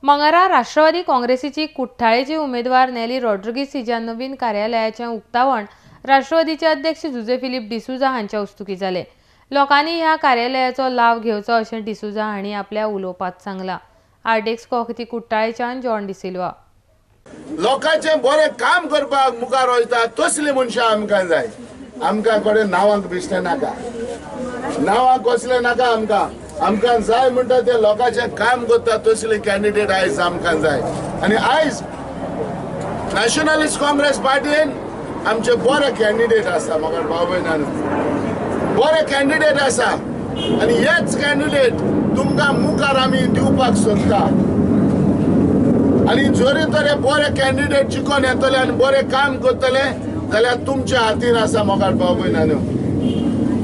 मंगळारा राष्ट्रवादी काँग्रेसीची कुठ्ठाळेची उमेदवार नेली रॉड्रिगीस हिच्या नवीन कार्यालयाचें उक्तावण राष्ट्रवादीचे अध्यक्ष जुजे फिलिप डिसूजा हांच्या हस्तुकी जालें। लोकांनी ह्या कार्यालयाचो लाव घेवचो अशें डिसूजा हांणी आपल्या उलोवपांत सांगलां। आर्डेक्स कोहती कुठ्ठाळेच्यान जॉन डिसिल्वा। लोकांचें बरें काम करपाक मुखार वयता तसली मनशां आमकां जाय। आमकां कडेन नांवांक बिश्टें नाका, नांवां कसलें नाका आमकां जाय म्हणटा ते लोकांचें काम करता तसले कॅन्डिडेट आयज आमकां जाय। आनी आयज नॅशनलिस्ट काँग्रेस पार्टीन आमचे बरे कॅन्डिडेट आसा, म्हाका भाव भयणांनो बरे कॅन्डिडेट आसा आनी हेच कॅन्डिडेट तुमकां मुखार आमी दिवपाक सोदता। आनी जरी तर बरे कॅन्डिडेट जिखून येतले आनी बरें काम करतले जाल्यार तुमच्या हातीन आसा। म्हाका भाव भयणांनो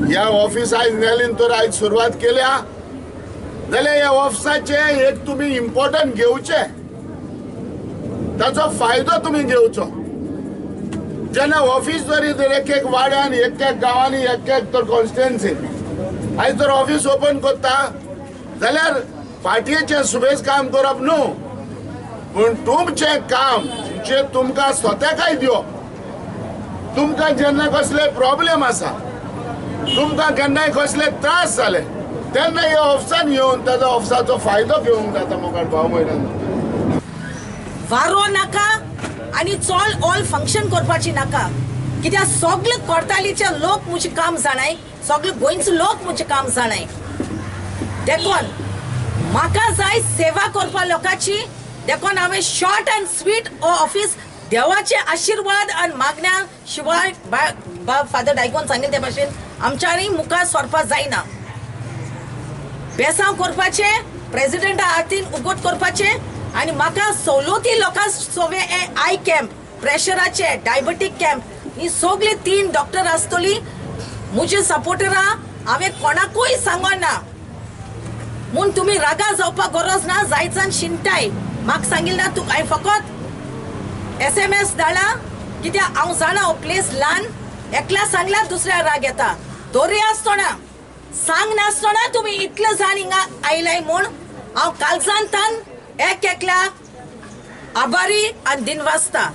ह्या ऑफिस आयज नेलीन तर आयज सुरवात केल्या जाल्यार ह्या ऑफिसाचे एक तुमी इम्पॉर्टंट घेवचे, ताचो फायदो तुमी घेवचो। जेन्ना ऑफिस जरी तर एक वाड्यान एक गांवांनी एक तर कॉन्स्टिट्युएन्सीन आयज जर ऑफिस ओपन करता जाल्यार पार्टीचें सुबेज काम करप न्हू, पूण तुमचें काम जे तुमकां स्वताकाय दिवप। तुमकां जेन्ना कसले प्रॉब्लेम आसा, तुमकां केन्नाय कसले त्रास जाले तेन्ना ह्या ऑफिसान येवन ताजो ऑफिसाचो फायदो घेवंक जाता। म्हाका भाव भयणांनो वारो नाका आनी चोल ऑल फंक्शन करपाची नाका, कित्याक सगळे कोर्तालीचे लोक मुझे काम जाणाय, सगळे गोंयचे लोक मुझे काम जाणाय। देखून म्हाका जाय सेवा करपा लोकांची। देखून हांवें शॉर्ट अँड स्वीट ऑफिस देवाचे आशीर्वाद आनी मागण्या शिवाय फादर डायकोन सांगिल्ले ते भाशेन आमच्यानी मुखार सरपा जायना। बेसांव करपाचे, प्रेसिडेंटा हातीन उगोट करपाचे आनी म्हाका सवलती लोकां सगळे आय कॅम्प, प्रेशराचे, डायबिटीक कॅम्प ही सगळी 3 डॉक्टर आसतली मुझे सपोर्टरां। हांवें कोणाकूय सांगना म्हूण तुमी रागा जावपाक गरज ना, जायचान शिंताय। म्हाका सांगिल्लें ना हांवें फकत SMS धाडला, कित्याक हांव जाणा हो प्लेस ल्हान, एकल्या सांगल्यार दुसऱ्या राग येता। दोरी आसतना सांग नासतना तुमी इतले जाण हिंगा आयलाय म्हूण हांव कालजांतान एकल्या आभारी आनी दिनवासता।